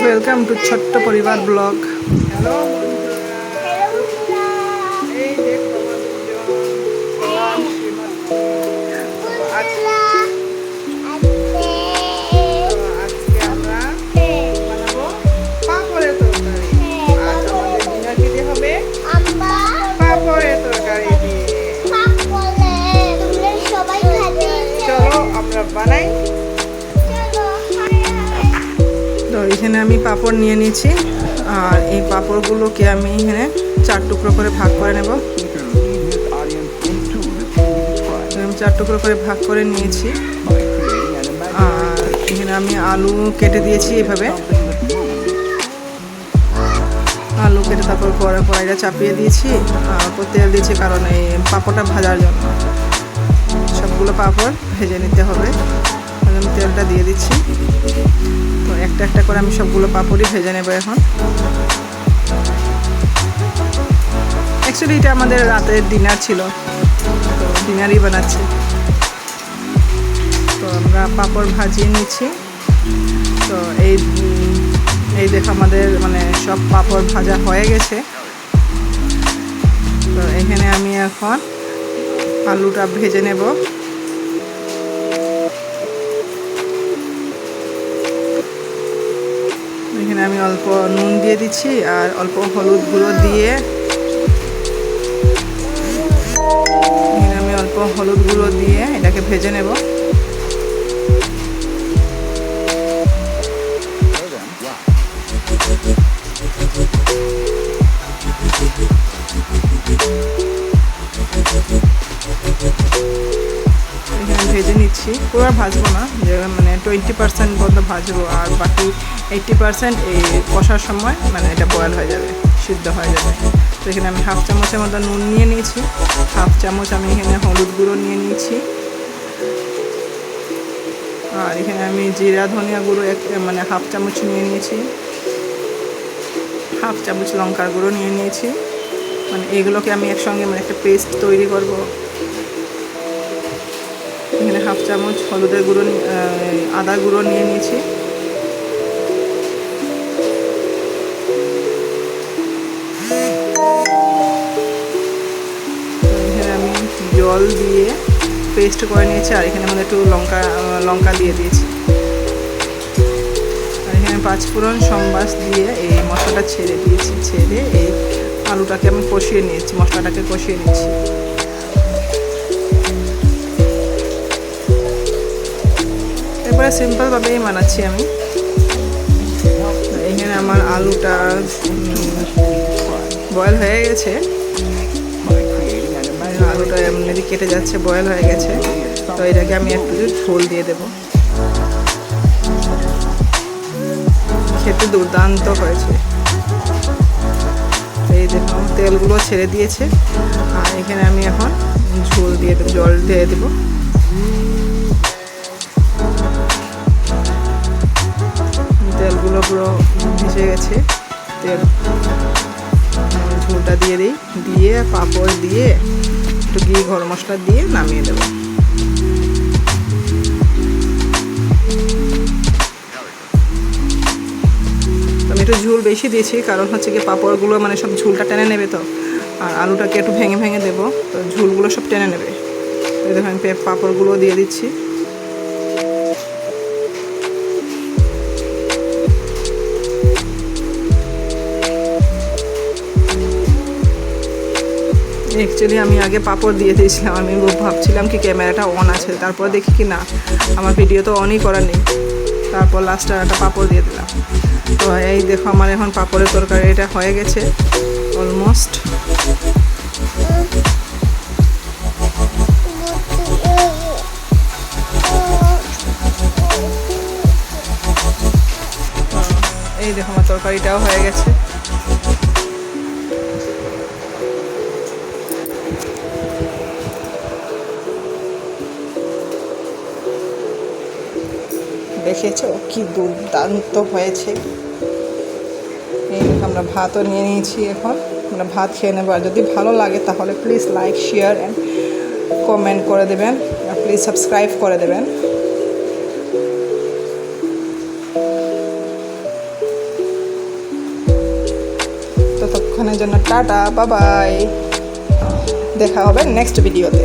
Welcome to ছোট্ট পরিবার blog. Hello আজকে আমরা বানাবো পাপড়ের তরকারি। আজ আমাদের ডিনার খেতে হবে পাপড়ের তরকারি দিয়ে। চলো আমরা বানাই। তো এখানে আমি পাপড় নিয়ে নিয়েছি, আর এই পাপড়গুলোকে আমি এখানে 4 টুকরো করে ভাগ করে নেব। আমি 4 টুকরো করে ভাগ করে নিয়েছি, আর এখানে আমি আলু কেটে দিয়েছি এভাবে। আলু কেটে তারপর কড়াইটা চাপিয়ে দিয়েছি, আর তেল দিয়েছি কারণ এই পাপড়টা ভাজার জন্য। সবগুলো পাপড় ভেজে নিতে হবে, আমি তেলটা দিয়ে দিচ্ছি। তো একটা একটা করে আমি সবগুলো পাপড়ই ভেজে নেব এখন। অ্যাকচুয়ালি এটা আমাদের রাতের ডিনার ছিল, তো ডিনারই বানাচ্ছি। তো আমরা পাপড় ভাজিয়ে নিচ্ছি। তো এই দেখো আমাদের মানে সব পাপড় ভাজা হয়ে গেছে। তো এখানে আমি এখন আলুটা ভেজে নেব। এখানে আমি অল্প নুন দিয়ে দিচ্ছি আর অল্প হলুদ গুঁড়ো দিয়ে, এখানে আমি অল্প হলুদ গুঁড়ো দিয়ে এটাকে ভেজে নেব। এখানে ভেজে নিচ্ছি, পুরো ভাজবো না, যে মানে 20% পর্যন্ত ভাজবো, আর বাকি 80% এই কষার সময় মানে এটা বয়েল হয়ে যাবে, সিদ্ধ হয়ে যাবে। তো এখানে আমি 1/2 চামচের মতো নুন নিয়ে নিয়েছি, 1/2 চামচ আমি এখানে হলুদ গুঁড়ো নিয়ে নিয়েছি, আর এখানে আমি জিরা ধনিয়া গুঁড়ো মানে 1/2 চামচ নিয়ে নিয়েছি, 1/2 চামচ লঙ্কার গুঁড়ো নিয়ে নিয়েছি। মানে এগুলোকে আমি একসঙ্গে মানে একটা পেস্ট তৈরি করব। এখানে 1/2 চামচ হলুদের গুঁড়ো আদা গুঁড়ো নিয়ে নিয়েছি। এখানে আমি জল দিয়ে পেস্ট করে নিয়েছি, আর এখানে আমাদের একটু লঙ্কা দিয়ে দিয়েছি। আর এখানে 5 ফোড়ন সম্বাস দিয়ে এই মশলাটা ছেড়ে দিয়েছি। ছেড়ে এই আলুটাকে আমি কষিয়ে নিয়েছি, মশলাটাকে কষিয়ে নিচ্ছি। এবারে সিম্পলভাবেই বানাচ্ছি আমি। এখানে আমার আলুটা বয়েল হয়ে গেছে, আলুটা এমনি কেটে যাচ্ছে, বয়েল হয়ে গেছে। তো এটাকে আমি একটু ঝোল দিয়ে দেব। খেতে দুর্দান্ত হয়েছে। এই দেখুন তেলগুলো ছেড়ে দিয়েছে, আর এখানে আমি এখন ঝোল দিয়ে দেবো, জল দিয়ে দেবো। তেলগুলো পুরো ভেসে গেছে, তেল ঝোলটা দিয়ে দিই, দিয়ে পাঁপড় দিয়ে একটু ঘি গরম মশলা দিয়ে নামিয়ে দেবো। আমি একটু ঝোল বেশি দিয়েছি, কারণ হচ্ছে কি পাঁপড়গুলো মানে সব ঝোলটা টেনে নেবে, তো আর আলুটাকে একটু ভেঙে ভেঙে দেবো, তো ঝোলগুলো সব টেনে নেবে। এই দেখুন আমি পাঁপড়গুলো দিয়ে দিচ্ছি। অ্যাকচুয়ালি আমি আগে পাপড় দিয়ে দিয়েছিলাম, আমি ভাবছিলাম কি ক্যামেরাটা অন আছে, তারপর দেখি কি না, আমার ভিডিও তো অনই করা নেই। তারপর লাস্টে একটা পাপড় দিয়ে দিলাম। তো এই দেখো আমার এখন পাপড়ের তরকারি এটা হয়ে গেছে অলমোস্ট। এই দেখো আমার তরকারিটাও হয়ে গেছে। দেখেছো কি দুর্দান্ত হয়েছে। এই আমরা ভাতও নিয়ে নিয়েছি, এখন আমরা ভাত খেয়ে নেবো। আর যদি ভালো লাগে তাহলে please like share and comment করে দেবেন, আর প্লিজ সাবস্ক্রাইব করে দেবেন। ততক্ষণের জন্য টাটা, বাই বাই। দেখা হবে নেক্সট ভিডিওতে।